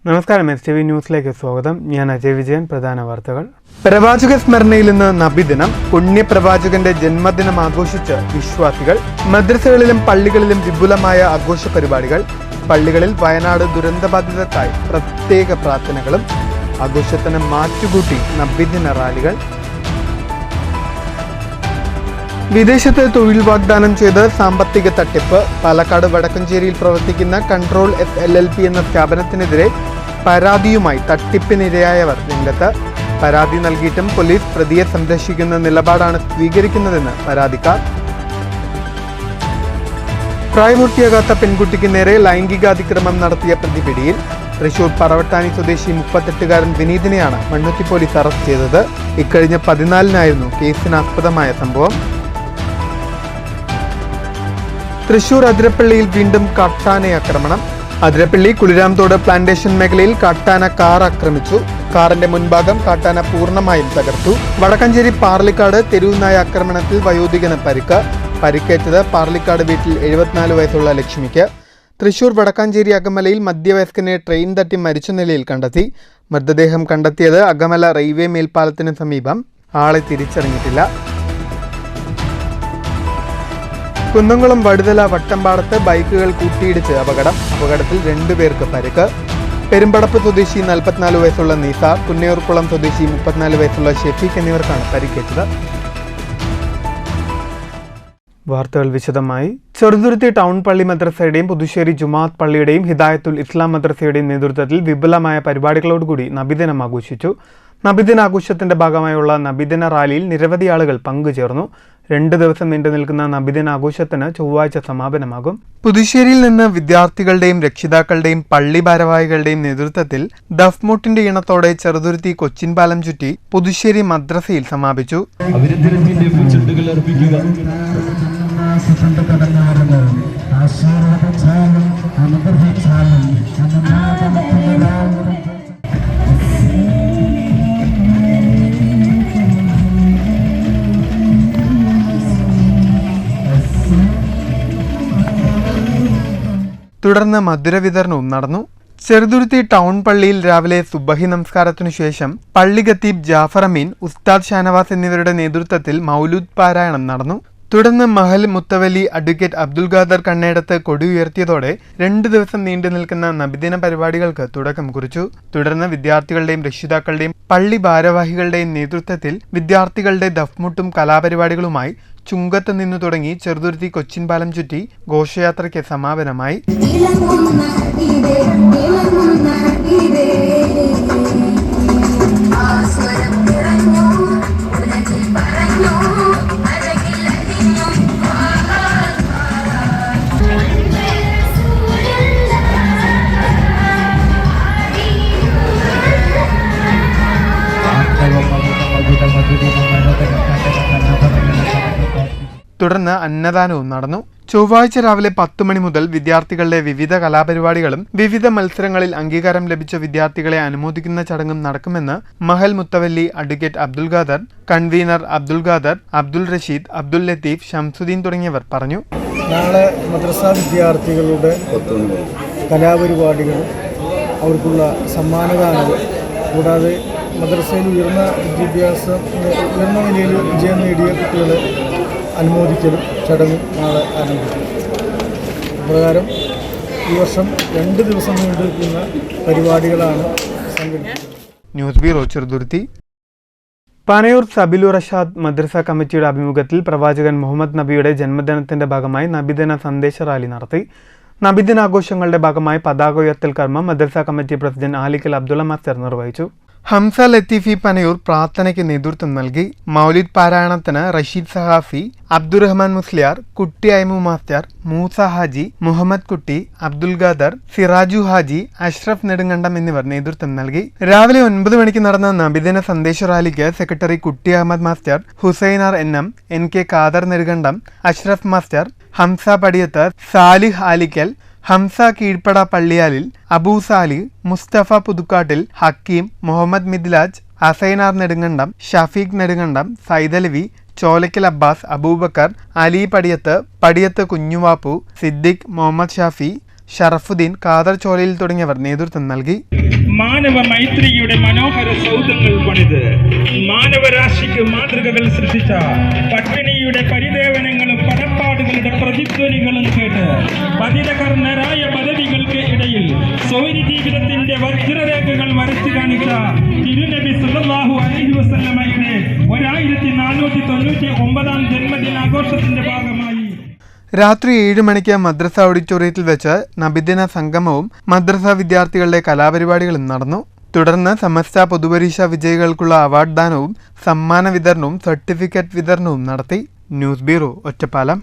നമസ്കാരം, STV ന്യൂസിലേക്ക് സ്വാഗതം. ഞാൻ അജയ് വിജയൻ. പ്രധാന വാർത്തകൾ. പ്രവാചക സ്മരണയിൽ നിന്ന് നബിദിനം. പുണ്യപ്രവാചകന്റെ ജന്മദിനം ആഘോഷിച്ച് വിശ്വാസികൾ. മദ്രസകളിലും പള്ളികളിലും വിപുലമായ ആഘോഷ പരിപാടികൾ. പള്ളികളിൽ വയനാട് ദുരന്തബാധിതർക്കായി പ്രത്യേക പ്രാർത്ഥനകളും. ആഘോഷത്തിന് മാറ്റുകൂട്ടി നബിദിന റാലികൾ. വിദേശത്ത് തൊഴിൽ വാഗ്ദാനം ചെയ്ത് സാമ്പത്തിക തട്ടിപ്പ്. പാലക്കാട് വടക്കഞ്ചേരിയിൽ പ്രവർത്തിക്കുന്ന കൺട്രോൾ LLP എന്ന സ്ഥാപനത്തിനെതിരെ പരാതിയുമായി തട്ടിപ്പിനിരയായവർ രംഗത്ത്. പരാതി നൽകിയിട്ടും പോലീസ് പ്രതിയെ സംരക്ഷിക്കുന്ന നിലപാടാണ് സ്വീകരിക്കുന്നതെന്ന് പരാതിക്കാർ. പ്രായപൂർത്തിയാകാത്ത പെൺകുട്ടിക്ക് നേരെ ലൈംഗികാതിക്രമം നടത്തിയ പ്രതി പിടിയിൽ. തൃശൂർ പറവട്ടാനി സ്വദേശി 38-കാരൻ വിനീതിനെയാണ് മണ്ണുത്തി പോലീസ് അറസ്റ്റ് ചെയ്തത്. ഇക്കഴിഞ്ഞ 14-നായിരുന്നു കേസിനാസ്പദമായ സംഭവം. തൃശൂർ അതിരപ്പള്ളിയിൽ വീണ്ടും കാട്ടാന ആക്രമണം. അതിരപ്പള്ളി കുളിരാംതോട് പ്ലാന്റേഷൻ മേഖലയിൽ കാട്ടാന കാർ ആക്രമിച്ചു. കാറിന്റെ മുൻഭാഗം കാട്ടാന പൂർണ്ണമായും തകർത്തു. വടക്കഞ്ചേരി പാർലിക്കാട് തെരുവുനായ ആക്രമണത്തിൽ വയോധികന് പരിക്കേറ്റത് പാർലിക്കാട് വീട്ടിൽ 74 വയസ്സുള്ള ലക്ഷ്മിക്ക്. തൃശൂർ വടക്കാഞ്ചേരി അകമലയിൽ മധ്യവയസ്കനെ ട്രെയിൻ തട്ടി മരിച്ച നിലയിൽ കണ്ടെത്തി. മൃതദേഹം കണ്ടെത്തിയത് അകമല റെയിൽവേ മേൽപ്പാലത്തിന് സമീപം. ആളെ തിരിച്ചറിഞ്ഞിട്ടില്ല. കുന്നംകുളം വടുതല വട്ടമ്പാടത്ത് ബൈക്കുകൾ കൂട്ടിയിടിച്ച് അപകടത്തിൽ 2 പേർക്ക് പരിക്ക്. പെരുമ്പടപ്പ് സ്വദേശി 44 വയസ്സുള്ള നിസാർ, പുന്നയൂർക്കുളം സ്വദേശി 34 വയസ്സുള്ള ഷെഫീഖ് എന്നിവർക്കാണ് പരിക്കേറ്റത്. വാർത്തകൾ വിശദമായി. ചെറുതുരുത്തി ടൗൺ പള്ളി മദ്രസയുടെയും പുതുശ്ശേരി ജുമാഅത്ത് പള്ളിയുടെയും ഹിദായത്തുൽ ഇസ്ലാം മദ്രസയുടെയും നേതൃത്വത്തിൽ വിപുലമായ പരിപാടികളോടുകൂടി നബിദിനം ആഘോഷിച്ചു. നബിദിനാഘോഷത്തിന്റെ ഭാഗമായുള്ള നബിദിന റാലിയിൽ നിരവധി ആളുകൾ പങ്കുചേർന്നു. 2 ദിവസം നീണ്ടു നിൽക്കുന്ന നബിദിനാഘോഷത്തിന് ചൊവ്വാഴ്ച സമാപനമാകും. പുതുശ്ശേരിയിൽ നിന്ന് വിദ്യാർത്ഥികളുടെയും രക്ഷിതാക്കളുടെയും പള്ളി ഭാരവാഹികളുടെയും നേതൃത്വത്തിൽ ദഫ്മുട്ടിന്റെ ഇണത്തോടെ ചെറുതുരുത്തി കൊച്ചിൻ പാലം ചുറ്റി പുതുശ്ശേരി മദ്രസയിൽ സമാപിച്ചു. തുടർന്ന് മധുര വിതരണവും നടന്നു. ചെറുതുരുത്തി ടൗൺ പള്ളിയിൽ രാവിലെ സുബഹി നമസ്കാരത്തിനു ശേഷം പള്ളി ഖത്തീബ് ജാഫർ അമീൻ, ഉസ്താദ് ഷാനവാസ് എന്നിവരുടെ നേതൃത്വത്തിൽ മൗലൂദ് പാരായണം നടന്നു. തുടർന്ന് മഹൽ മുത്തവലി അഡ്വക്കേറ്റ് അബ്ദുൽ ഖാദർ കണ്ണേടത്ത് കൊടി ഉയർത്തിയതോടെ 2 ദിവസം നീണ്ടു നിൽക്കുന്ന നബിദിന പരിപാടികൾക്ക് തുടക്കം കുറിച്ചു. തുടർന്ന് വിദ്യാർത്ഥികളുടെയും രക്ഷിതാക്കളുടെയും പള്ളി ഭാരവാഹികളുടെയും നേതൃത്വത്തിൽ വിദ്യാർത്ഥികളുടെ ദഫ്മുട്ടും കലാപരിപാടികളുമായി ചുങ്കത്ത് നിന്നു തുടങ്ങി ചെറുതുരുത്തി കൊച്ചിൻ പാലം ചുറ്റി ഘോഷയാത്രയ്ക്ക് സമാപനമായി. തുടർന്ന് അന്നദാനവും നടന്നു. ചൊവ്വാഴ്ച രാവിലെ 10 മണി മുതൽ വിദ്യാർത്ഥികളുടെ വിവിധ കലാപരിപാടികളും വിവിധ മത്സരങ്ങളിൽ അംഗീകാരം ലഭിച്ച വിദ്യാർത്ഥികളെ അനുമോദിക്കുന്ന ചടങ്ങും നടക്കുമെന്ന് മഹൽ മുത്തവല്ലി അഡ്വക്കേറ്റ് അബ്ദുൽ ഖാദർ, കൺവീനർ അബ്ദുൽ ഖാദർ, അബ്ദുൽ റഷീദ്, അബ്ദുൽ ലത്തീഫ്, ഷംസുദ്ദീൻ തുടങ്ങിയവർ പറഞ്ഞു. നാളെ മദ്രസ വിദ്യാർത്ഥികളുടെ കലാപരിപാടികളും അവർക്കുള്ള സമ്മാനദാനവും കൂടാതെ മദ്രസയിൽ ഉയർന്ന നിലയിൽ വിജയം നേടിയ കുട്ടികളെ അനുമോദിക്കലും ചടങ്ങും നാളെ ആരംഭിക്കും. പ്രകാരം ഈ വർഷം 2 ദിവസം നീണ്ടുനിൽക്കുന്ന പരിപാടികളാണ് സംഘടിപ്പിക്കുന്നത്. News bureau, Cheruthuruthy. പനയൂർ സബിലുർ റഷാദ് മദ്രസ കമ്മിറ്റിയുടെ ആഭിമുഖ്യത്തിൽ പ്രവാചകൻ മുഹമ്മദ് നബിയുടെ ജന്മദിനത്തിന്റെ ഭാഗമായി നബിദിന സന്ദേശ റാലി നടത്തി. നബിദിനാഘോഷങ്ങളുടെ ഭാഗമായി പതാക ഉയർത്തൽ കർമ്മം മദ്രസ committee president Alikkal Abdulla master നിർവഹിച്ചു. ഹംസ ലത്തീഫി പനയൂർ പ്രാർത്ഥനയ്ക്ക് നേതൃത്വം നൽകി. മൗലിദ് പാരായണത്തിന് റഷീദ് സഹാഫി, അബ്ദുറഹ്മാൻ മുസ്ലിയാർ, കുട്ടി അയ്മു മാസ്റ്റർ, മൂസ ഹാജി, മുഹമ്മദ് കുട്ടി, അബ്ദുൽ ഖാദർ, സിറാജു ഹാജി, അഷ്റഫ് നെടുങ്കണ്ടം എന്നിവർ നേതൃത്വം നൽകി. രാവിലെ 9 മണിക്ക് നടന്ന നബിദിന സന്ദേശ റാലിക്ക് secretary Kutty Ahmed master, Husainar NK Khader Nedumkandam, Ashraf master, Hamza Padiyath, Salih Alikkal, Hamza Keezhppada Palliyalil, Abu Salih, Musthafa Puthukkattil, Hakeem, Muhammad Midlaj, Asainar Nedumkandam, Shafeeq Nedumkandam, Saidalavi, Cholakkal Abbas, Aboobacker, Ali Padiyath Kunjuvappu, Siddique, Muhammad Shafi, Sharafudheen, Khader Cholayil തുടങ്ങിയവർ നേതൃത്വം നൽകി. മാനവ മൈത്രിയുടെ മനോഹര സൗധങ്ങൾ പണിത് മാനവരാശിക്ക് മാതൃകകൾ സൃഷ്ടിച്ച പട്ടിണിയുടെ പരിദേവനങ്ങളും പടപ്പാടുകളുടെ പ്രതിധ്വനികളും കേട്ട് പതിതകർണരായ പദവികൾക്ക് ഇടയിൽ സ്വൈര ജീവിതത്തിന്റെ വജ്രരേഖകൾ വരച്ചു കാണിച്ച തിരുനബി സല്ലല്ലാഹു അലൈഹി വസല്ലമയുടെ 1499 ജന്മദിനാഘോഷത്തിന്റെ ഭാഗമായി രാത്രി 7 മണിക്ക് മദ്രസ ഓഡിറ്റോറിയത്തിൽ വെച്ച് നബിദിന സംഗമവും മദ്രസ വിദ്യാർത്ഥികളുടെ കലാപരിപാടികളും നടന്നു. തുടർന്ന് സമസ്ത പൊതുപരീക്ഷാ വിജയികൾക്കുള്ള അവാർഡ് ദാനവും സമ്മാന വിതരണവും സർട്ടിഫിക്കറ്റ് വിതരണവും നടത്തി. News bureau, Ottapalam.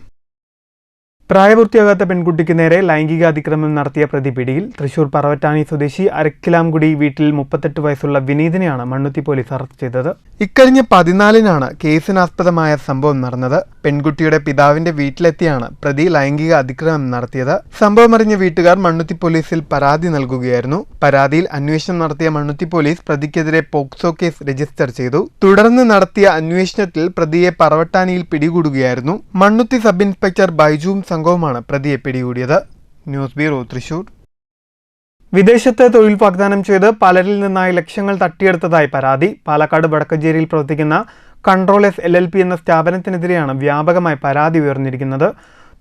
പ്രായപൂർത്തിയാകാത്ത പെൺകുട്ടിക്ക് നേരെ ലൈംഗിക അതിക്രമം നടത്തിയ പ്രതി പിടിയിൽ. തൃശൂർ പറവറ്റാനി സ്വദേശി അരക്കിലാംകുടി വീട്ടിൽ 38 വയസ്സുള്ള വിനീതിനെയാണ് മണ്ണുത്തി പോലീസ് അറസ്റ്റ് ചെയ്തത്. ഇക്കഴിഞ്ഞ 14-നാണ് കേസിനാസ്പദമായ സംഭവം നടന്നത്. പെൺകുട്ടിയുടെ പിതാവിന്റെ വീട്ടിലെത്തിയാണ് പ്രതി ലൈംഗിക അതിക്രമം നടത്തിയത്. സംഭവമറിഞ്ഞ വീട്ടുകാർ മണ്ണുത്തി പോലീസിൽ പരാതി നൽകുകയായിരുന്നു. പരാതിയിൽ അന്വേഷണം നടത്തിയ മണ്ണുത്തി പോലീസ് പ്രതിക്കെതിരെ പോക്സോ കേസ് രജിസ്റ്റർ ചെയ്തു. തുടർന്ന് നടത്തിയ അന്വേഷണത്തിൽ പ്രതിയെ പറവട്ടാനിയിൽ പിടികൂടുകയായിരുന്നു. മണ്ണുത്തി സബ് ഇൻസ്പെക്ടർ ബൈജുവും സംഘവുമാണ് പ്രതിയെ പിടികൂടിയത്. News bureau, Thrissur. വിദേശത്ത് തൊഴിൽ വാഗ്ദാനം ചെയ്ത് പലരിൽ നിന്നായി ലക്ഷങ്ങൾ തട്ടിയെടുത്തതായി പരാതി. പാലക്കാട് വടക്കഞ്ചേരിയിൽ പ്രവർത്തിക്കുന്ന കൺട്രോൾ എസ് LLP എന്ന സ്ഥാപനത്തിനെതിരെയാണ് വ്യാപകമായി പരാതി ഉയർന്നിരിക്കുന്നത്.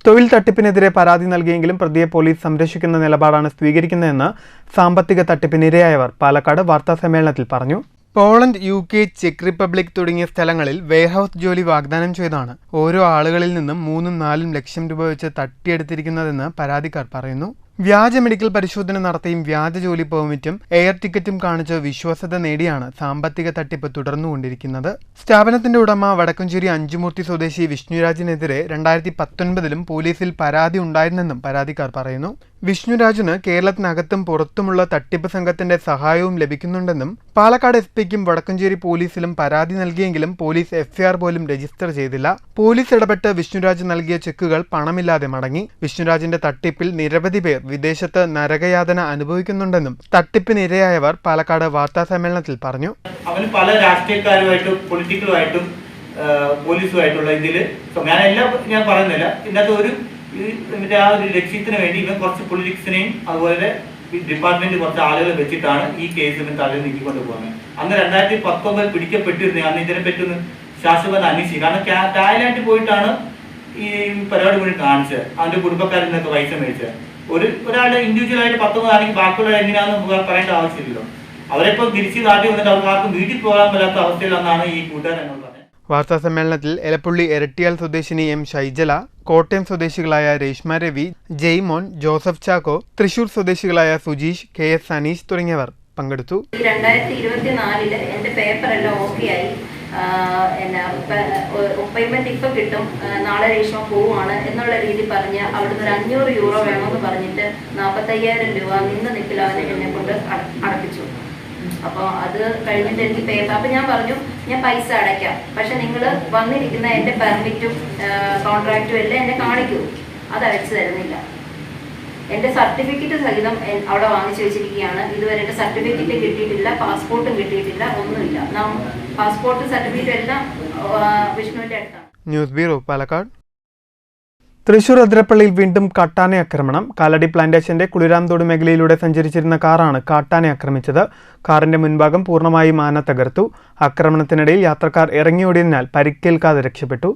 തൊഴിൽ തട്ടിപ്പിനെതിരെ പരാതി നൽകിയെങ്കിലും പ്രതിയെ പോലീസ് സംരക്ഷിക്കുന്ന നിലപാടാണ് സ്വീകരിക്കുന്നതെന്ന് സാമ്പത്തിക തട്ടിപ്പിനിരയായവർ പാലക്കാട് വാർത്താസമ്മേളനത്തിൽ പറഞ്ഞു. പോളണ്ട്, UK, ചെക്ക് റിപ്പബ്ലിക് തുടങ്ങിയ സ്ഥലങ്ങളിൽ വെയർഹൌസ് ജോലി വാഗ്ദാനം ചെയ്താണ് ഓരോ ആളുകളിൽ നിന്നും 3-4 ലക്ഷം രൂപ വെച്ച് തട്ടിയെടുത്തിരിക്കുന്നതെന്ന് പരാതിക്കാർ പറയുന്നു. വ്യാജ മെഡിക്കൽ പരിശോധന നടത്തിയും വ്യാജ ജോലി പെർമിറ്റും എയർ ടിക്കറ്റും കാണിച്ച് വിശ്വാസ്യത നേടിയാണ് സാമ്പത്തിക തട്ടിപ്പ് തുടർന്നുകൊണ്ടിരിക്കുന്നത്. സ്ഥാപനത്തിന്റെ ഉടമ വടക്കഞ്ചേരി അഞ്ചുമൂർത്തി സ്വദേശി വിഷ്ണുരാജിനെതിരെ 2019-ലും പോലീസിൽ പരാതി ഉണ്ടായിരുന്നെന്നും പരാതിക്കാർ പറയുന്നു. വിഷ്ണുരാജിന് കേരളത്തിനകത്തും പുറത്തുമുള്ള തട്ടിപ്പ് സംഘത്തിന്റെ സഹായവും ലഭിക്കുന്നുണ്ടെന്നും പാലക്കാട് SPക്കും വടക്കഞ്ചേരി പോലീസിലും പരാതി നൽകിയെങ്കിലും പോലീസ് FIR പോലും രജിസ്റ്റർ ചെയ്തില്ല. പോലീസ് ഇടപെട്ട് വിഷ്ണുരാജ് നൽകിയ ചെക്കുകൾ പണമില്ലാതെ മടങ്ങി. വിഷ്ണുരാജിന്റെ തട്ടിപ്പിൽ നിരവധി പേർ വിദേശത്ത് നരകയാതന അനുഭവിക്കുന്നുണ്ടെന്നും തട്ടിപ്പിനിരയായവർ പാലക്കാട് വാർത്താ സമ്മേളനത്തിൽ പറഞ്ഞു. അവന് പല രാഷ്ട്രീയക്കാരുമായിട്ടും പൊളിറ്റിക്കലുമായിട്ടും പോലീസുമായിട്ടുള്ള ഇതില് ഞാൻ പറയുന്നില്ല, ഇതിനകത്ത് ഒരു ആ ഒരു ലക്ഷ്യത്തിന് വേണ്ടി ഇവൻ കുറച്ച് പൊളിറ്റിക്സിനെയും അതുപോലെ ഡിപ്പാർട്ട്മെന്റ് കുറച്ച് ആളുകളെ വെച്ചിട്ടാണ് ഈ കേസ് ഇവൻ തലയിൽ നീക്കിക്കൊണ്ട് പോകുന്നത്. അന്ന് 2019 പിടിക്കപ്പെട്ടിരുന്നത്. അന്ന് ഇതിനെപ്പറ്റി ഒന്ന് ശാശ്വത അന്വേഷിക്കും. കാരണം തായ്ലാൻഡിൽ പോയിട്ടാണ് ഈ പരിപാടി കൂടി കാണിച്ചത്. അവന്റെ കുടുംബക്കാരിൽ നിന്നൊക്കെ പൈസ മേടിച്ചത്. ഒരാളുടെ ഇൻഡിവിജ്വലായിട്ട് 19 ആണെങ്കിൽ ബാക്കിയുള്ള എങ്ങനെയാണെന്ന് പറയേണ്ട ആവശ്യമില്ലല്ലോ. അവരെപ്പോൾ തിരിച്ച് നാട്ടിൽ വന്നിട്ട് അവർക്ക് ആർക്കും വീട്ടിൽ പോകാൻ പറ്റാത്ത അവസ്ഥയിലെന്നാണ് ഈ കൂട്ടുകാരൻ എന്നോട് പറഞ്ഞത്. വാർത്താ സമ്മേളനത്തിൽ എലപ്പുള്ളി എരട്ടിയാൽ സ്വദേശിനി M. ഷൈജല, കോട്ടയം സ്വദേശികളായ രേഷ്മ രവി, ജെയ്മോൻ, ജോസഫ് ചാക്കോ, തൃശൂർ സ്വദേശികളായ സുജീഷ്, KS സനീഷ് തുടങ്ങിയവർ പങ്കെടുത്തു. 2024 എന്റെ പേപ്പറെല്ലാം ഓക്കെ ആയി. അപ്പോയിൻമെന്റ് ഇപ്പൊ കിട്ടും, നാളെ രേഷ്മ പോവുകയാണ് എന്നുള്ള രീതി പറഞ്ഞ് അവിടുന്ന് ഒരു 500 യൂറോ വേണമെന്ന് പറഞ്ഞിട്ട് 45,000 രൂപ നിൽക്കില്ലാതെ എന്നെ കൊണ്ട് അടപ്പിച്ചു. അപ്പോൾ അത് കഴിഞ്ഞിട്ട് എനിക്ക് പേപ്പർ, അപ്പം ഞാൻ പറഞ്ഞു ഞാൻ പൈസ അടയ്ക്കാം, പക്ഷെ നിങ്ങൾ വന്നിരിക്കുന്ന എൻ്റെ പെർമിറ്റും കോൺട്രാക്റ്റും എല്ലാം എന്നെ കാണിക്കൂ. അത് അയച്ചു തരുന്നില്ല. എൻ്റെ സർട്ടിഫിക്കറ്റ് സഹിതം അവിടെ വാങ്ങിച്ചു വെച്ചിരിക്കുകയാണ്. ഇതുവരെ എൻ്റെ സർട്ടിഫിക്കറ്റ് കിട്ടിയിട്ടില്ല, പാസ്പോർട്ടും കിട്ടിയിട്ടില്ല, ഒന്നുമില്ല. പാസ്പോർട്ട് സർട്ടിഫിക്കറ്റ് എല്ലാം വിഷ്ണുവിൻ്റെ അടുത്താണ്. News bureau, Palakkad. തൃശൂർ അതിരപ്പള്ളിയിൽ വീണ്ടും കാട്ടാന ആക്രമണം. കാലടി പ്ലാന്റേഷന്റെ കുളിരാംതോട് മേഖലയിലൂടെ സഞ്ചരിച്ചിരുന്ന കാറാണ് കാട്ടാന ആക്രമിച്ചത്. കാറിന്റെ മുൻഭാഗം പൂർണ്ണമായും ആന തകർത്തു. ആക്രമണത്തിനിടയിൽ യാത്രക്കാർ ഇറങ്ങിയോടിയതിനാൽ പരിക്കേൽക്കാതെ രക്ഷപ്പെട്ടു.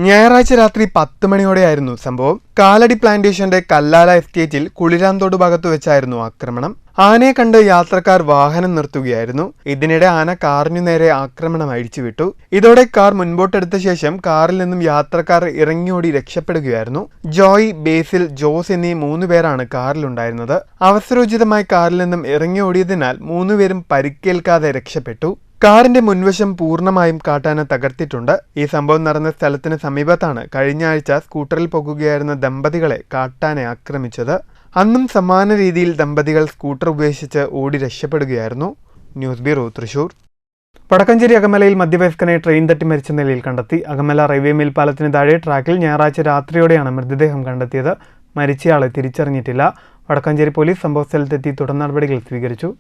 ഞായറാഴ്ച രാത്രി 10 മണിയോടെയായിരുന്നു സംഭവം. കാലടി പ്ലാന്റേഷന്റെ കല്ലാല എസ്റ്റേറ്റിൽ കുളിരാംതോട് ഭാഗത്തു വെച്ചായിരുന്നു ആക്രമണം. ആനയെ കണ്ട് യാത്രക്കാർ വാഹനം നിർത്തുകയായിരുന്നു. ഇതിനിടെ ആന കാറിനു നേരെ ആക്രമണം അഴിച്ചുവിട്ടു. ഇതോടെ കാർ മുൻപോട്ടെടുത്ത ശേഷം കാറിൽ നിന്നും യാത്രക്കാർ ഇറങ്ങിയോടി രക്ഷപ്പെടുകയായിരുന്നു. ജോയ്, ബേസിൽ, ജോസ് എന്നീ 3 പേരാണ് കാറിലുണ്ടായിരുന്നത്. അവസരോചിതമായി കാറിൽ നിന്നും ഇറങ്ങിയോടിയതിനാൽ 3 പേരും പരിക്കേൽക്കാതെ രക്ഷപ്പെട്ടു. കാറിന്റെ മുൻവശം പൂർണ്ണമായും കാട്ടാന തകർത്തിട്ടുണ്ട്. ഈ സംഭവം നടന്ന സ്ഥലത്തിന് സമീപത്താണ് കഴിഞ്ഞ ആഴ്ച സ്കൂട്ടറിൽ പോകുകയായിരുന്ന ദമ്പതികളെ കാട്ടാന ആക്രമിച്ചത്. അന്നും സമാന രീതിയിൽ ദമ്പതികൾ സ്കൂട്ടർ ഉപേക്ഷിച്ച് ഓടി രക്ഷപ്പെടുകയായിരുന്നു. News bureau, Thrissur. വടക്കഞ്ചേരി അകമലയിൽ മധ്യവയസ്കനെ ട്രെയിൻ തട്ടി മരിച്ച നിലയിൽ കണ്ടെത്തി. അകമല റെയിൽവേ മേൽപ്പാലത്തിന് താഴെ ട്രാക്കിൽ ഞായറാഴ്ച രാത്രിയോടെയാണ് മൃതദേഹം കണ്ടെത്തിയത്. മരിച്ചയാളെ തിരിച്ചറിഞ്ഞിട്ടില്ല. വടക്കഞ്ചേരി പോലീസ് സംഭവസ്ഥലത്തെത്തി തുടർ നടപടികൾ സ്വീകരിച്ചു.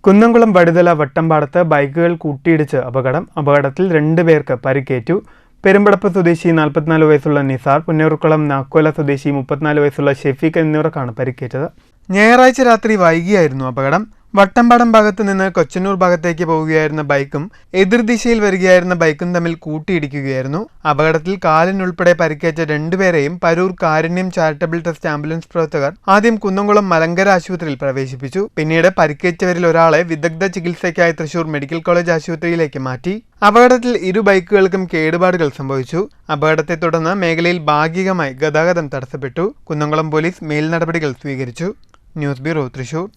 കുന്നംകുളം വടുതല വട്ടമ്പാടത്ത് ബൈക്കുകൾ കൂട്ടിയിടിച്ച് അപകടത്തിൽ 2 പേർക്ക് പരിക്കേറ്റു. പെരുമ്പടപ്പ് സ്വദേശി 44 വയസ്സുള്ള നിസാർ, പുന്നൂർക്കുളം നാക്കോല സ്വദേശി 34 വയസ്സുള്ള ഷെഫീഖ് എന്നിവർക്കാണ് പരിക്കേറ്റത്. ഞായറാഴ്ച രാത്രി വൈകിയായിരുന്നു അപകടം. വട്ടമ്പാടം ഭാഗത്തു നിന്ന് കൊച്ചന്നൂർ ഭാഗത്തേക്ക് പോവുകയായിരുന്ന ബൈക്കും എതിർദിശയിൽ വരികയായിരുന്ന ബൈക്കും തമ്മിൽ കൂട്ടിയിടിക്കുകയായിരുന്നു. അപകടത്തിൽ കാലിനുൾപ്പെടെ പരിക്കേറ്റ രണ്ടുപേരെയും പരൂർ കാരുണ്യം ചാരിറ്റബിൾ ട്രസ്റ്റ് ആംബുലൻസ് പ്രവർത്തകർ ആദ്യം കുന്നംകുളം മലങ്കര ആശുപത്രിയിൽ പ്രവേശിപ്പിച്ചു. പിന്നീട് പരിക്കേറ്റവരിൽ ഒരാളെ വിദഗ്ധ ചികിത്സയ്ക്കായി തൃശൂർ മെഡിക്കൽ കോളേജ് ആശുപത്രിയിലേക്ക് മാറ്റി. അപകടത്തിൽ ഇരു ബൈക്കുകൾക്കും കേടുപാടുകൾ സംഭവിച്ചു. അപകടത്തെ തുടർന്ന് മേഖലയിൽ ഭാഗികമായി ഗതാഗതം തടസ്സപ്പെട്ടു. കുന്നംകുളം പോലീസ് മേൽനടപടികൾ സ്വീകരിച്ചു. News bureau, Thrissur.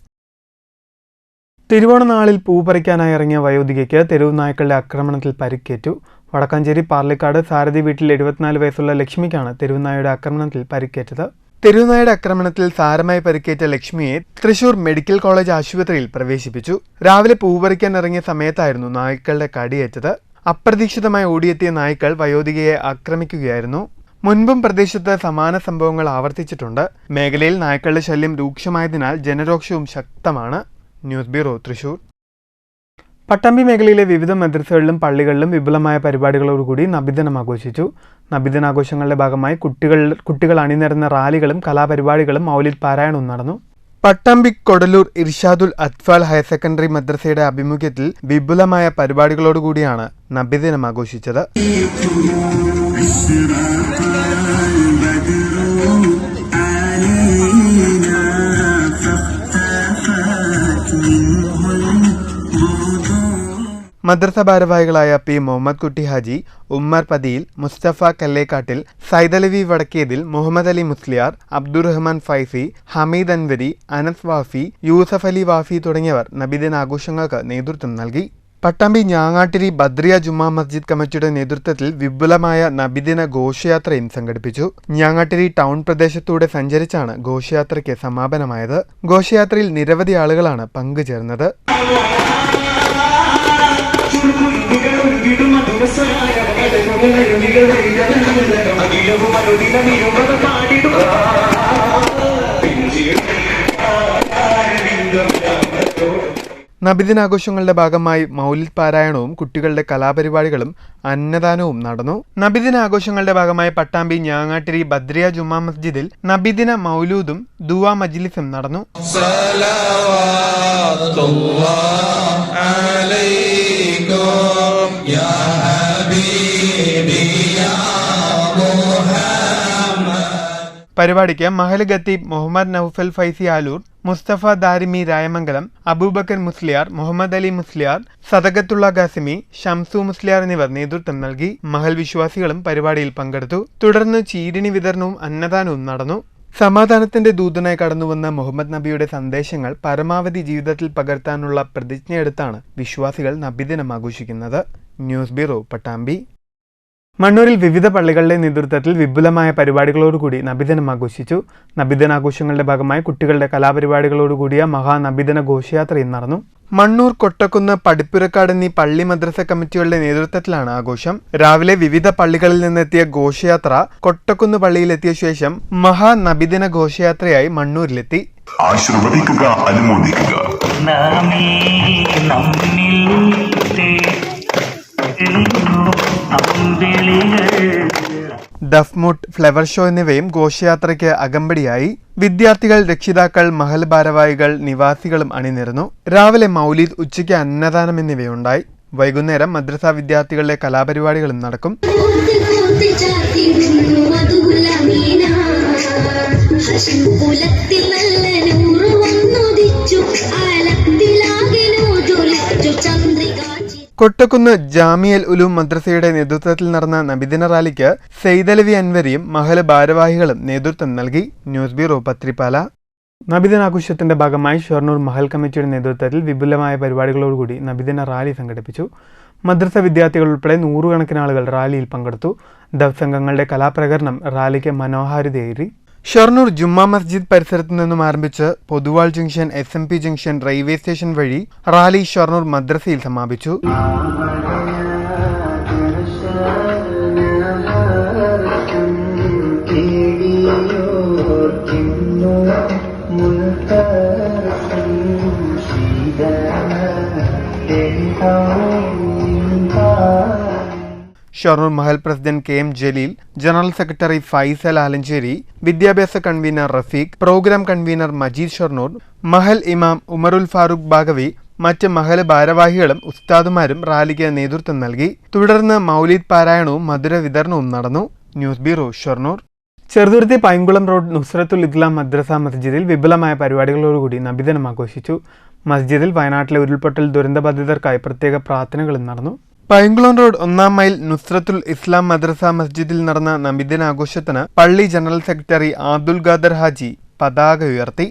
തിരുവോണനാളിൽ പൂ പറിക്കാനായി ഇറങ്ങിയ വയോധികയ്ക്ക് തെരുവ് നായ്ക്കളുടെ ആക്രമണത്തിൽ പരിക്കേറ്റു. വടക്കാഞ്ചേരി പാർലിക്കാട് സാരഥി വീട്ടിൽ 74 വയസ്സുള്ള ലക്ഷ്മിക്കാണ് തെരുവുനായയുടെ ആക്രമണത്തിൽ പരിക്കേറ്റത്. തെരുവുനായയുടെ ആക്രമണത്തിൽ സാരമായി പരിക്കേറ്റ ലക്ഷ്മിയെ തൃശൂർ മെഡിക്കൽ കോളേജ് ആശുപത്രിയിൽ പ്രവേശിപ്പിച്ചു. രാവിലെ പൂ പറിക്കാൻ ഇറങ്ങിയ സമയത്തായിരുന്നു നായ്ക്കളുടെ കടിയേറ്റത്. അപ്രതീക്ഷിതമായി ഓടിയെത്തിയ നായ്ക്കൾ വയോധികയെ ആക്രമിക്കുകയായിരുന്നു. മുൻപും പ്രദേശത്ത് സമാന സംഭവങ്ങൾ ആവർത്തിച്ചിട്ടുണ്ട്. മേഖലയിൽ നായ്ക്കളുടെ ശല്യം രൂക്ഷമായതിനാൽ ജനരോക്ഷവും ശക്തമാണ്. News bureau, Thrissur. പട്ടാമ്പി മേഖലയിലെ വിവിധ മദ്രസകളിലും പള്ളികളിലും വിപുലമായ പരിപാടികളോടുകൂടി നബിദിനം ആഘോഷിച്ചു. നബിദിനാഘോഷങ്ങളുടെ ഭാഗമായി കുട്ടികൾ അണിനിരന്ന റാലികളും കലാപരിപാടികളും മൗലിദ് പാരായണവും നടന്നു. പട്ടാമ്പി കൊടലൂർ ഇർഷാദുൽ അത്ഫാൽ ഹയർ സെക്കൻഡറി മദ്രസയുടെ ആഭിമുഖ്യത്തിൽ വിപുലമായ പരിപാടികളോടുകൂടിയാണ് നബിദിനം ആഘോഷിച്ചത്. മദ്രസ ഭാരവാഹികളായ പി മുഹമ്മദ് കുട്ടി ഹാജി, ഉമ്മർ പതിയിൽ, മുസ്തഫ കല്ലേക്കാട്ടിൽ, സൈദലവി വടക്കേതിൽ, മുഹമ്മദ് അലി മുസ്ലിയാർ, അബ്ദുറഹ്മാൻ ഫൈസി, ഹമീദ് അൻവരി, അനസ് വാഫി, യൂസഫ് അലി വാഫി തുടങ്ങിയവർ നബിദിനാഘോഷങ്ങൾക്ക് നേതൃത്വം നൽകി. പട്ടാമ്പി ഞാങ്ങാട്ടിരി ബദ്രിയ ജുമാ മസ്ജിദ് കമ്മിറ്റിയുടെ നേതൃത്വത്തിൽ വിപുലമായ നബിദിന ഘോഷയാത്രയും സംഘടിപ്പിച്ചു. ഞാങ്ങാട്ടിരി ടൗൺ പ്രദേശത്തൂടെ സഞ്ചരിച്ചാണ് ഘോഷയാത്രയ്ക്ക് സമാപനമായത്. ഘോഷയാത്രയിൽ നിരവധി ആളുകളാണ് പങ്കുചേർന്നത്. നബിദിനാഘോഷങ്ങളുടെ ഭാഗമായി മൗലിദ് പാരായണവും കുട്ടികളുടെ കലാപരിപാടികളും അന്നദാനവും നടന്നു. നബിദിനാഘോഷങ്ങളുടെ ഭാഗമായി പട്ടാമ്പി ഞാങ്ങാട്ടിരി ബദ്രിയ ജുമാ മസ്ജിദിൽ നബിദിന മൗലൂദും ദുആ മജ്ലിസും നടന്നു. പരിപാടിക്ക് മഹൽ ഖത്തീബ് മുഹമ്മദ് നൌഫൽ ഫൈസി ആലൂർ, മുസ്തഫ ദാരിമി രായമംഗലം, അബൂബക്കർ മുസ്ലിയാർ, മുഹമ്മദ് അലി മുസ്ലിയാർ, സദകത്തുള്ള ഖാസിമി, ഷംസു മുസ്ലിയാർ എന്നിവർ നേതൃത്വം നൽകി. മഹൽ വിശ്വാസികളും പരിപാടിയിൽ പങ്കെടുത്തു. തുടർന്ന് ചീരിണി വിതരണവും അന്നദാനവും നടന്നു. സമാധാനത്തിന്റെ ദൂതനായി കടന്നുവന്ന മുഹമ്മദ് നബിയുടെ സന്ദേശങ്ങൾ പരമാവധി ജീവിതത്തിൽ പകർത്താനുള്ള പ്രതിജ്ഞയെടുത്താണ് വിശ്വാസികൾ നബിദിനം ആഘോഷിക്കുന്നത്. News bureau, Pattambi. മണ്ണൂരിൽ വിവിധ പള്ളികളുടെ നേതൃത്വത്തിൽ വിപുലമായ പരിപാടികളോടുകൂടി നബിദിനം ആഘോഷിച്ചു. നബിദിനാഘോഷങ്ങളുടെ ഭാഗമായി കുട്ടികളുടെ കലാപരിപാടികളോടുകൂടിയ മഹാനബിദിന ഘോഷയാത്രയും നടന്നു. മണ്ണൂർ, കൊട്ടക്കുന്ന്, പടിപ്പുരക്കാട് എന്നീ പള്ളി മദ്രസ കമ്മിറ്റികളുടെ നേതൃത്വത്തിലാണ് ആഘോഷം. രാവിലെ വിവിധ പള്ളികളിൽ നിന്നെത്തിയ ഘോഷയാത്ര കൊട്ടക്കുന്ന് പള്ളിയിലെത്തിയ ശേഷം മഹാനബിദിന ഘോഷയാത്രയായി മണ്ണൂരിലെത്തി. ആശീർവദിക്കുക, അനുമോദിക്കുക. ദഫ്മുട്ട്, ഫ്ലവർ ഷോ എന്നിവയും ഘോഷയാത്രയ്ക്ക് അകമ്പടിയായി. വിദ്യാർത്ഥികൾ, രക്ഷിതാക്കൾ, മഹൽ ഭാരവാഹികൾ, നിവാസികളും അണിനിരന്നു. രാവിലെ മൗലിദ്, ഉച്ചയ്ക്ക് അന്നദാനം എന്നിവയുണ്ടായി. വൈകുന്നേരം മദ്രസ വിദ്യാർത്ഥികളുടെ കലാപരിപാടികളും നടക്കും. കൊട്ടക്കുന്ന് ജാമിയൽ ഉലൂം മദ്രസയുടെ നേതൃത്വത്തിൽ നടന്ന നബിദിന റാലിക്ക് സൈദലവി അൻവരിയും മഹല് ഭാരവാഹികളും നേതൃത്വം നൽകി. News bureau, Pathirippala. നബിദിനാഘോഷത്തിന്റെ ഭാഗമായി ഷൊർണൂർ മഹൽ കമ്മിറ്റിയുടെ നേതൃത്വത്തിൽ വിപുലമായ പരിപാടികളോടുകൂടി നബിദിന റാലി സംഘടിപ്പിച്ചു. മദ്രസ വിദ്യാർത്ഥികൾ ഉൾപ്പെടെ 100 കണക്കിന് ആളുകൾ റാലിയിൽ പങ്കെടുത്തു. ദഫ് സംഘങ്ങളുടെ കലാപ്രകടനം റാലിക്ക് മനോഹാരിതയേറി. ഷൊർണൂർ ജുമാ മസ്ജിദ് പരിസരത്തു നിന്നും ആരംഭിച്ച് Pothuval junction, SMP junction, railway station വഴി റാലി ഷൊർണൂർ മദ്രസയിൽ സമാപിച്ചു. ഷൊർണൂർ മഹൽ president KM Jaleel, general secretary Faisal Alancheri, വിദ്യാഭ്യാസ convener Rafeeq, programme convener Majeed Shoranur, മഹൽ ഇമാം ഉമറുൽ ഫാറൂഖ് ബാഗവി, മറ്റ് മഹൽ ഭാരവാഹികളും ഉസ്താദുമാരും റാലിക്ക് നേതൃത്വം നൽകി. തുടർന്ന് മൗലീദ് പാരായണവും മധുര വിതരണവും നടന്നു. News bureau, Shoranur. Cheruthuruthy Painkulam road Nusrathul Islam മദ്രസ മസ്ജിദിൽ വിപുലമായ പരിപാടികളോടുകൂടി നബിദിനം ആഘോഷിച്ചു. മസ്ജിദിൽ വയനാട്ടിലെ ഉരുൾപൊട്ടൽ ദുരന്തബാധിതർക്കായി പ്രത്യേക പ്രാർത്ഥനകളും നടന്നു. പൈങ്കുളം റോഡ് 1-ാം മൈൽ നുസ്രത്തുൽ ഇസ്ലാം മദ്രസ മസ്ജിദിൽ നടന്ന നബിദിനാഘോഷത്തിന് പള്ളി ജനറൽ സെക്രട്ടറി അബ്ദുൽ ഖാദർ ഹാജി പതാക ഉയർത്തി.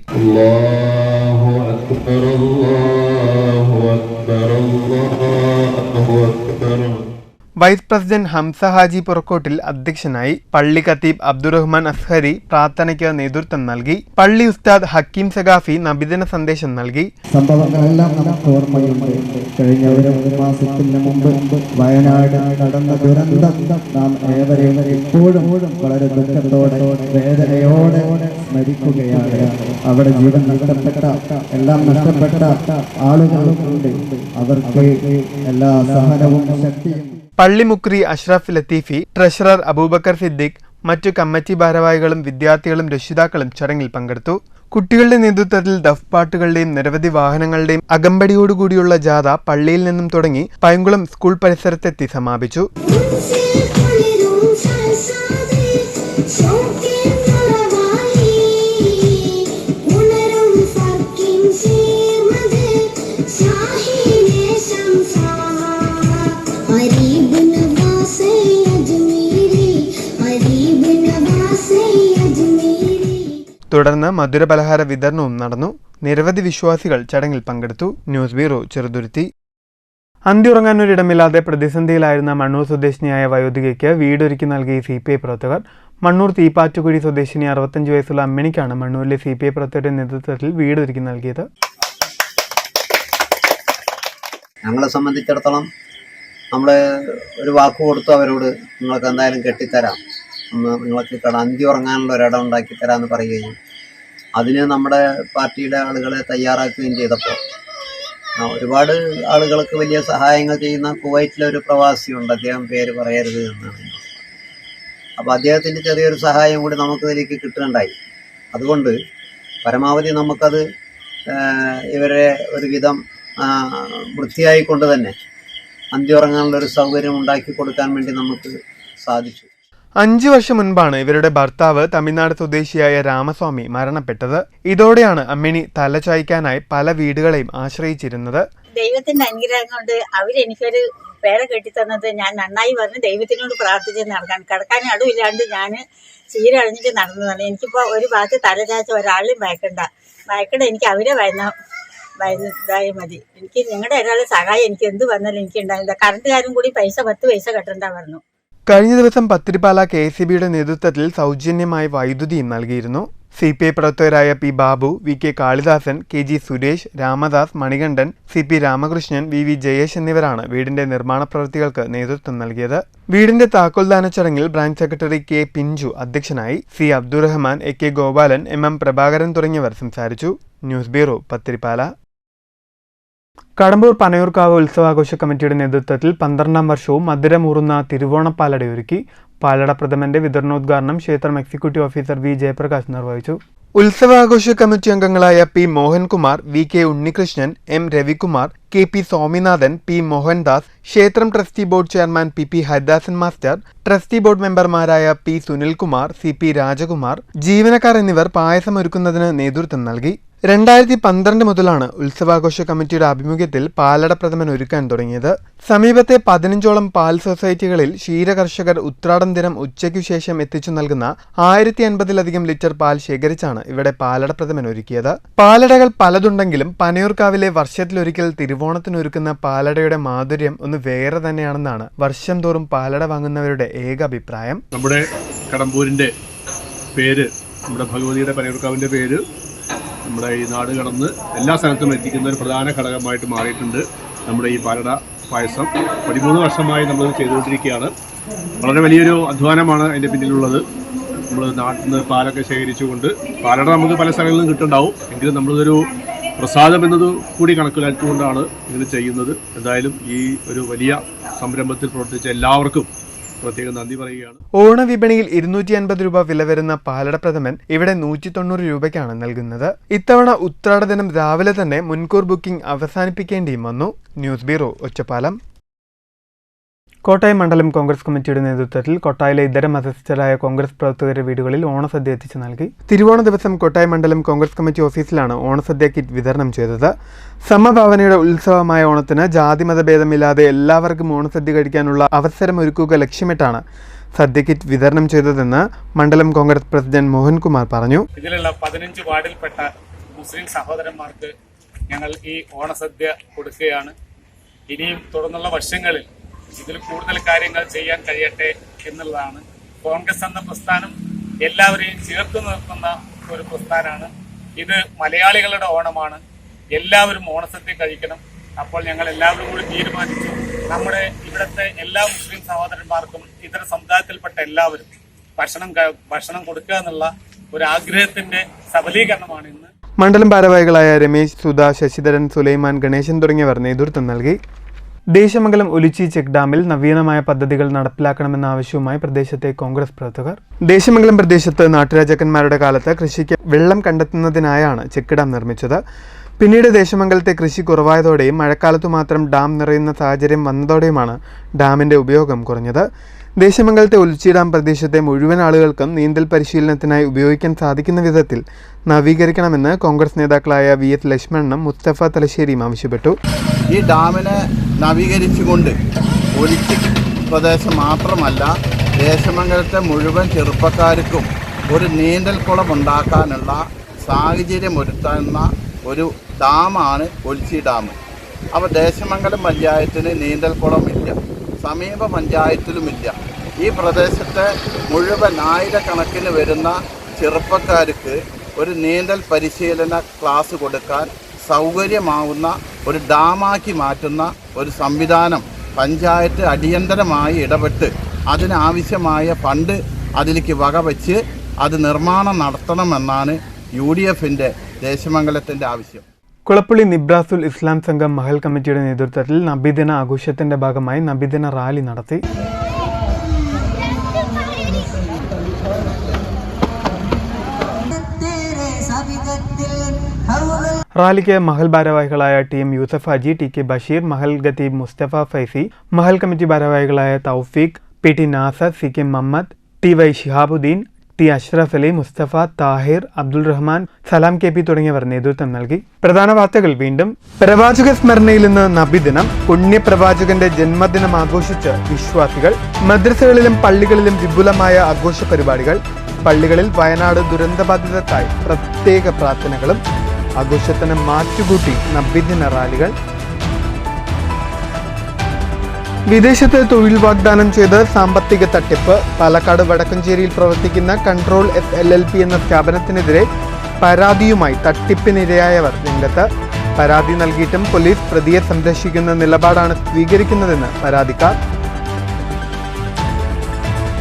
വൈസ് പ്രസിഡന്റ് ഹംസ ഹാജി പുറക്കോട്ടിൽ അധ്യക്ഷനായി. പള്ളി ഖത്തീബ് അബ്ദുറഹ്മാൻ അസ്ഹരി പ്രാർത്ഥനയ്ക്ക് നേതൃത്വം നൽകി. പള്ളി ഉസ്താദ് ഹക്കീം സഖാഫി നബിദിന സന്ദേശം നൽകി. സംഭവങ്ങളെല്ലാം നമുക്ക് ഓർമ്മയുണ്ട്. കഴിഞ്ഞ ഒരു മാസത്തിന് മുമ്പ് വയനാട് നടന്ന ദുരന്തം നാം ഏവരെയും എപ്പോഴും വളരെ ദുഃഖത്തോടെ വേദനയോടെ സ്മരിക്കുകയാണ്. അവിടെ ജീവൻ നഷ്ടപ്പെട്ട, എല്ലാം നഷ്ടപ്പെട്ട ആളുകളുണ്ട്. അവർക്ക് എല്ലാ സഹനവും ശക്തിയും. പള്ളി മുക്രി അഷ്റഫ് ലത്തീഫി, ട്രഷറർ അബൂബക്കർ സിദ്ദീഖ്, മറ്റു കമ്മിറ്റി ഭാരവാഹികളും വിദ്യാർത്ഥികളും രക്ഷിതാക്കളും ചടങ്ങിൽ പങ്കെടുത്തു. കുട്ടികളുടെ നേതൃത്വത്തിൽ ദഫ് പാട്ടുകളുടെയും നിരവധി വാഹനങ്ങളുടെയും അകമ്പടിയോടുകൂടിയുള്ള ജാഥ പള്ളിയിൽ നിന്നും തുടങ്ങി പൈങ്കുളം സ്കൂൾ പരിസരത്തെത്തി സമാപിച്ചു. തുടർന്ന് മധുരപലഹാര വിതരണവും നടന്നു. നിരവധി വിശ്വാസികൾ ചടങ്ങിൽ പങ്കെടുത്തു. News bureau, Cheruthuruthy. അന്തിയുറങ്ങാനൊരിടമില്ലാതെ പ്രതിസന്ധിയിലായിരുന്ന മണ്ണൂർ സ്വദേശിനിയായ വയോധികയ്ക്ക് വീടൊരുക്കി നൽകി CPI പ്രവർത്തകർ. മണ്ണൂർ തീപ്പാറ്റുകുഴി സ്വദേശിനി 65 വയസ്സുള്ള അമ്മിണിക്കാണ് മണ്ണൂരിലെ CPI പ്രവർത്തകരുടെ നേതൃത്വത്തിൽ വീടൊരുക്കി നൽകിയത്. ഞങ്ങളെ സംബന്ധിച്ചിടത്തോളം നമ്മൾ ഒരു വാക്ക് കൊടുത്തു അവരോട്, നിങ്ങൾക്ക് എന്തായാലും കെട്ടിത്തരാം, നിങ്ങൾക്ക് അന്തി ഉറങ്ങാനുള്ള ഒരിടം ഉണ്ടാക്കി തരാമെന്ന് പറയുകയും അതിന് നമ്മുടെ പാർട്ടിയുടെ ആളുകളെ തയ്യാറാക്കുകയും ചെയ്തപ്പോൾ ഒരുപാട് ആളുകൾക്ക് വലിയ സഹായങ്ങൾ ചെയ്യുന്ന കുവൈറ്റിലെ ഒരു പ്രവാസിയുണ്ട്, അദ്ദേഹം പേര് പറയരുത് എന്നാണ്. അപ്പോൾ അദ്ദേഹത്തിൻ്റെ ചെറിയൊരു സഹായം കൂടി നമുക്ക് ഇതിലേക്ക് കിട്ടുകയുണ്ടായി. അതുകൊണ്ട് പരമാവധി നമുക്കത് ഇവരെ ഒരുവിധം വൃത്തിയായിക്കൊണ്ട് തന്നെ അന്തി ഉറങ്ങാനുള്ളൊരു സൗകര്യം ഉണ്ടാക്കി കൊടുക്കാൻ വേണ്ടി നമുക്ക് സാധിച്ചു. 5 വർഷം മുൻപാണ് ഇവരുടെ ഭർത്താവ് തമിഴ്നാട് സ്വദേശിയായ രാമസ്വാമി മരണപ്പെട്ടത്. ഇതോടെയാണ് അമ്മിണി തലചായ്ക്കാനായി പല വീടുകളെയും ആശ്രയിച്ചിരുന്നത്. ദൈവത്തിന്റെ അനുഗ്രഹം കൊണ്ട് അവരെനിക്കൊരു പേര കെട്ടിത്തന്നത് ഞാൻ നന്നായി പറഞ്ഞ് ദൈവത്തിനോട് പ്രാർത്ഥിച്ച് നടക്കാൻ, കിടക്കാൻ അടുവില്ലാണ്ട് ഞാൻ ചീരഴിഞ്ഞിട്ട് നടന്നതാണ്. എനിക്കിപ്പോൾ ഒരു ഭാഗത്ത് തലചാച്ച ഒരാളെയും ഭയക്കണ്ട, എനിക്ക് അവരെ ഇതായി മതി. എനിക്ക് നിങ്ങളുടെ ഒരാളുടെ സഹായം എനിക്ക് എന്ത് വന്നാലും എനിക്ക് ഉണ്ടാവില്ല. കറണ്ടുകാരും കൂടി 10 പൈസ കെട്ടണ്ട പറഞ്ഞു. കഴിഞ്ഞ ദിവസം പത്തിരിപ്പാല KCBയുടെ നേതൃത്വത്തിൽ സൗജന്യമായി വൈദ്യുതിയും നൽകിയിരുന്നു. CPI പ്രവർത്തകരായ P. Babu, VK Kalidasan, KG Suresh, Ramadas, Manikandan, CP Ramakrishnan, VV Jayesh എന്നിവരാണ് വീടിന്റെ നിർമ്മാണ പ്രവൃത്തികൾക്ക് നേതൃത്വം നൽകിയത്. വീടിന്റെ താക്കോൽദാന ചടങ്ങിൽ ബ്രാഞ്ച് സെക്രട്ടറി K. പിഞ്ചു അധ്യക്ഷനായി. C. Abdurahman, AK Gopalan, MM Prabhakaran തുടങ്ങിയവർ സംസാരിച്ചു. News bureau, Pathirippala. കടമ്പൂർ പനയൂർക്കാവ് ഉത്സവാഘോഷ കമ്മിറ്റിയുടെ നേതൃത്വത്തിൽ 12ാം വർഷവും മധുരമൂറുന്ന തിരുവോണപ്പാലട ഒരുക്കി. പാലട പ്രഥമന്റെ വിതരണോദ്ഘാടനം ക്ഷേത്രം എക്സിക്യൂട്ടീവ് ഓഫീസർ V. ജയപ്രകാശ് നിർവഹിച്ചു. ഉത്സവാഘോഷ കമ്മിറ്റി അംഗങ്ങളായ P. Mohankumar, VK Unnikrishnan, M. Ravikumar, KP Swaminathan, P. Mohandas, ക്ഷേത്രം trustee board chairman PP Haridasan master, trustee board മെമ്പർമാരായ P. സുനിൽകുമാർ, CP രാജകുമാർ, ജീവനക്കാർ എന്നിവർ പായസം ഒരുക്കുന്നതിന് നേതൃത്വം നൽകി. 2012 മുതലാണ് ഉത്സവാഘോഷ കമ്മിറ്റിയുടെ ആഭിമുഖ്യത്തിൽ പാലട പ്രഥമൻ ഒരുക്കാൻ തുടങ്ങിയത്. സമീപത്തെ 15ഓളം പാൽ സൊസൈറ്റികളിൽ ക്ഷീരകർഷകർ ഉത്രാടം ദിനം ഉച്ചയ്ക്കു ശേഷം എത്തിച്ചു നൽകുന്ന 1050ലധികം ലിറ്റർ പാൽ ശേഖരിച്ചാണ് ഇവിടെ പാലട പ്രഥമൻ ഒരുക്കിയത്. പാലടകൾ പലതുണ്ടെങ്കിലും പനയൂർക്കാവിലെ വർഷത്തിലൊരിക്കൽ തിരുവോണത്തിനൊരുക്കുന്ന പാലടയുടെ മാധുര്യം ഒന്ന് വേറെ തന്നെയാണെന്നാണ് വർഷം തോറും പാലട വാങ്ങുന്നവരുടെ ഏക അഭിപ്രായം. നമ്മുടെ കടമ്പൂരിൻ്റെ പേര്, നമ്മുടെ ഭഗവതിയുടെ പനയൂർക്കാവിൻ്റെ പേര് നമ്മുടെ ഈ നാട് കടന്ന് എല്ലാ സ്ഥലത്തും എത്തിക്കുന്ന ഒരു പ്രധാന ഘടകമായിട്ട് മാറിയിട്ടുണ്ട് നമ്മുടെ ഈ പാലട പായസം. 13 വർഷമായി നമ്മൾ ചെയ്തുകൊണ്ടിരിക്കുകയാണ്. വളരെ വലിയൊരു അധ്വാനമാണ് അതിൻ്റെ പിന്നിലുള്ളത്. നമ്മൾ നാട്ടിൽ നിന്ന് പാലൊക്കെ ശേഖരിച്ചുകൊണ്ട് പാലട നമുക്ക് പല സ്ഥലങ്ങളിലും കിട്ടുന്നുണ്ടാവും, എങ്കിലും നമ്മളിതൊരു പ്രസാദം എന്നത് കൂടി കണക്കിലാക്കിക്കൊണ്ടാണ് ഇങ്ങനെ ചെയ്യുന്നത്. എന്തായാലും ഈ ഒരു വലിയ സംരംഭത്തിൽ പ്രവർത്തിച്ച എല്ലാവർക്കും പ്രത്യേകം നന്ദി പറയുകയാണ്. ഓണവിപണിയിൽ 250 രൂപ വില വരുന്ന പാലട പ്രഥമൻ ഇവിടെ 190 രൂപയ്ക്കാണ് നൽകുന്നത്. ഇത്തവണ ഉത്രാട ദിനം രാവിലെ തന്നെ മുൻകൂർ ബുക്കിംഗ് അവസാനിപ്പിക്കേണ്ടിയും വന്നു. News bureau, Ottapalam. കോട്ടായി മണ്ഡലം കോൺഗ്രസ് കമ്മിറ്റിയുടെ നേതൃത്വത്തിൽ കോട്ടായിലെ ഇതര മതസ്ഥരായ കോൺഗ്രസ് പ്രവർത്തകരുടെ വീടുകളിൽ ഓണസദ്യ എത്തിച്ചു നൽകി. തിരുവോണ ദിവസം കോട്ടായി മണ്ഡലം കോൺഗ്രസ് കമ്മിറ്റി ഓഫീസിലാണ് ഓണസദ്യ കിറ്റ് വിതരണം ചെയ്തത്. സമഭാവനയുടെ ഉത്സവമായ ഓണത്തിന് ജാതിമതഭേദമില്ലാതെ എല്ലാവർക്കും ഓണസദ്യ കഴിക്കാനുള്ള അവസരമൊരുക്കുക ലക്ഷ്യമിട്ടാണ് സദ്യ കിറ്റ് വിതരണം ചെയ്തതെന്ന് മണ്ഡലം കോൺഗ്രസ് പ്രസിഡന്റ് മോഹൻകുമാർ പറഞ്ഞു. ഇതിലുള്ള 15 വാർഡിൽപ്പെട്ട മുസ്ലിം സഹോദരന്മാർക്ക് ഞങ്ങൾ ഈ ഓണസദ്യ കൊടുക്കുകയാണ്. ഇനിയും തുടർന്നുള്ള വർഷങ്ങളിൽ ഇതിൽ കൂടുതൽ കാര്യങ്ങൾ ചെയ്യാൻ കഴിയട്ടെ എന്നുള്ളതാണ്. കോൺഗ്രസ് എന്ന പ്രസ്ഥാനം എല്ലാവരെയും ചേർത്ത് നിർത്തുന്ന ഒരു പ്രസ്ഥാനമാണ്. ഇത് മലയാളികളുടെ ഓണമാണ്. എല്ലാവരും ഓണസദ്യ കഴിക്കണം. അപ്പോൾ ഞങ്ങൾ എല്ലാവരും കൂടി തീരുമാനിച്ചു, നമ്മുടെ ഇവിടുത്തെ എല്ലാ മുസ്ലിം സഹോദരന്മാർക്കും ഇതര സമുദായത്തിൽപ്പെട്ട എല്ലാവരും ഭക്ഷണം കൊടുക്കുക എന്നുള്ള ഒരു ആഗ്രഹത്തിന്റെ സബലീകരണമാണ് ഇന്ന്. മണ്ഡലം ഭാരവാഹികളായ രമേശ്, സുധ, ശശിധരൻ, സുലൈമാൻ, ഗണേശൻ തുടങ്ങിയവർ നേതൃത്വം നൽകി. ദേശമംഗലം ഒലിച്ചി ചെക്ക് ഡാമിൽ നവീനമായ പദ്ധതികൾ നടപ്പിലാക്കണമെന്ന ആവശ്യവുമായി പ്രദേശത്തെ കോൺഗ്രസ് പ്രവർത്തകർ. ദേശമംഗലം പ്രദേശത്ത് നാട്ടുരാജാക്കന്മാരുടെ കാലത്ത് കൃഷിക്ക് വെള്ളം കണ്ടെത്തുന്നതിനായാണ് ചെക്ക് ഡാം നിർമ്മിച്ചത്. പിന്നീട് ദേശമംഗലത്തെ കൃഷി കുറവായതോടെയും മഴക്കാലത്തു മാത്രം ഡാം നിറയുന്ന സാഹചര്യം വന്നതോടെയുമാണ് ഡാമിന്റെ ഉപയോഗം കുറഞ്ഞത്. ദേശമംഗലത്തെ ഒലിച്ചി ഡാം പ്രദേശത്തെ മുഴുവൻ ആളുകൾക്കും നീന്തൽ പരിശീലനത്തിനായി ഉപയോഗിക്കാൻ സാധിക്കുന്ന വിധത്തിൽ നവീകരിക്കണമെന്ന് കോൺഗ്രസ് നേതാക്കളായ VS ലക്ഷ്മണനും മുസ്തഫ തലശ്ശേരിയും ആവശ്യപ്പെട്ടു. ഈ ഡാമിനെ നവീകരിച്ചുകൊണ്ട് ഒലിച്ചി പ്രദേശം മാത്രമല്ല ദേശമംഗലത്തെ മുഴുവൻ ചെറുപ്പക്കാർക്കും ഒരു നീന്തൽക്കുളം ഉണ്ടാക്കാനുള്ള സാഹചര്യം ഒരുത്തുന്ന ഒരു ഡാമാണ് ഒലിച്ചി ഡാം. അപ്പോൾ ദേശമംഗലം പഞ്ചായത്തിന് നീന്തൽക്കുളമില്ല, സമീപ പഞ്ചായത്തിലുമില്ല. ഈ പ്രദേശത്തെ മുഴുവൻ ആയിരക്കണക്കിന് വരുന്ന ചെറുപ്പക്കാർക്ക് ഒരു നീന്തൽ പരിശീലന ക്ലാസ് കൊടുക്കാൻ സൗകര്യമാവുന്ന ഒരു ഡാമാക്കി മാറ്റുന്ന ഒരു സംവിധാനം പഞ്ചായത്ത് അടിയന്തരമായി ഇടപെട്ട് അതിനാവശ്യമായ ഫണ്ട് അതിലേക്ക് വകവെച്ച് അത് നിർമ്മാണം നടത്തണമെന്നാണ് UDFിൻ്റെ ദേശമംഗലത്തിൻ്റെ ആവശ്യം. കുളപ്പള്ളി നിബ്രാസുൽ ഇസ്ലാം സംഘം മഹൽ കമ്മിറ്റിയുടെ നേതൃത്വത്തിൽ നബിദിന ആഘോഷത്തിന്റെ ഭാഗമായി നബിദിന റാലി നടത്തി. റാലിക്ക് മഹൽ ഭാരവാഹികളായ TM യൂസഫ് ഹാജി, TK ബഷീർ, മഹൽ ഖതീബ് മുസ്തഫ ഫൈസി, മഹൽ കമ്മിറ്റി ഭാരവാഹികളായ Thoufeeq, PT Nasar, CK Muhammad, TY Shihabuddin, T Ashraf Ali, Mustafa, Thahir, Abdul Rahman, സലാം KP തുടങ്ങിയവർ നേതൃത്വം നൽകി. പ്രധാന വാർത്തകൾ വീണ്ടും. പ്രവാചക സ്മരണയിൽ നിന്ന് നബിദിനം. പുണ്യപ്രവാചകന്റെ ജന്മദിനം ആഘോഷിച്ച് വിശ്വാസികൾ. മദ്രസകളിലും പള്ളികളിലും വിപുലമായ ആഘോഷ പരിപാടികൾ. പള്ളികളിൽ വയനാട് ദുരന്തബാധിതർക്കായി പ്രത്യേക പ്രാർത്ഥനകളും. ആഘോഷത്തിന് മാറ്റുകൂട്ടി നബിദിന റാലികൾ. വിദേശത്ത് തൊഴിൽ വാഗ്ദാനം ചെയ്ത് സാമ്പത്തിക തട്ടിപ്പ്. പാലക്കാട് വടക്കഞ്ചേരിയിൽ പ്രവർത്തിക്കുന്ന കൺട്രോൾ LLP എന്ന സ്ഥാപനത്തിനെതിരെ പരാതിയുമായി തട്ടിപ്പിനിരയായവർ രംഗത്ത്. പരാതി നൽകിയിട്ടും പോലീസ് പ്രതിയെ സംരക്ഷിക്കുന്ന നിലപാടാണ് സ്വീകരിക്കുന്നതെന്ന് പരാതിക്കാർ.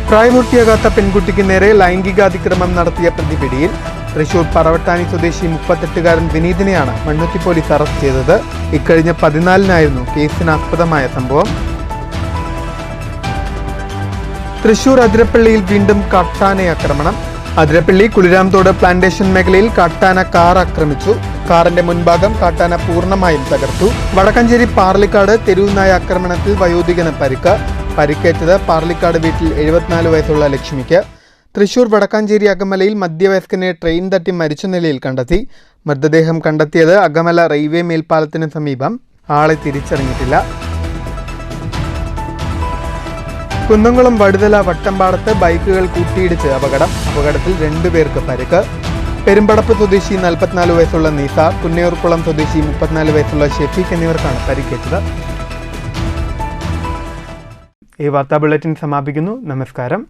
പ്രായപൂർത്തിയാകാത്ത പെൺകുട്ടിക്ക് നേരെ ലൈംഗികാതിക്രമം നടത്തിയ പ്രതി പിടിയിൽ. തൃശൂർ പറവട്ടാനി സ്വദേശി 38-കാരൻ വിനീതിനെയാണ് മണ്ണുത്തി പോലീസ് അറസ്റ്റ് ചെയ്തത്. ഇക്കഴിഞ്ഞ 14-നായിരുന്നു കേസിനാസ്പദമായ സംഭവം. തൃശൂർ അതിരപ്പള്ളിയിൽ വീണ്ടും കാട്ടാന ആക്രമണം. അതിരപ്പള്ളി കുളിരാംതോട് പ്ലാന്റേഷൻ മേഖലയിൽ കാട്ടാന കാർ ആക്രമിച്ചു. കാറിന്റെ മുൻഭാഗം കാട്ടാന പൂർണ്ണമായും തകർത്തു. വടക്കഞ്ചേരി പാർലിക്കാട് തെരുവുനായ ആക്രമണത്തിൽ വയോധികന് പരിക്ക്. പരിക്കേറ്റത് പാർലിക്കാട് വീട്ടിൽ 74 വയസ്സുള്ള ലക്ഷ്മിക്ക്. തൃശൂർ വടക്കാഞ്ചേരി അകമലയിൽ മധ്യവയസ്കനെ ട്രെയിൻ തട്ടി മരിച്ച നിലയിൽ കണ്ടെത്തി. മൃതദേഹം കണ്ടെത്തിയത് അകമല റെയിൽവേ മേൽപ്പാലത്തിന് സമീപം. ആളെ തിരിച്ചറിഞ്ഞിട്ടില്ല. കുന്നംകുളം വടുതല വട്ടമ്പാടത്ത് ബൈക്കുകൾ കൂട്ടിയിടിച്ച് അപകടം. അപകടത്തിൽ 2 പേർക്ക് പരിക്ക്. പെരുമ്പടപ്പ് സ്വദേശി 44 വയസ്സുള്ള നിസാർ, പുന്നയൂർക്കുളം സ്വദേശി 34 വയസ്സുള്ള ഷെഫീഖ് എന്നിവർക്കാണ് പരിക്കേറ്റത്. ഈ വാർത്താ ബുള്ളറ്റിൻ സമാപിക്കുന്നു. നമസ്കാരം.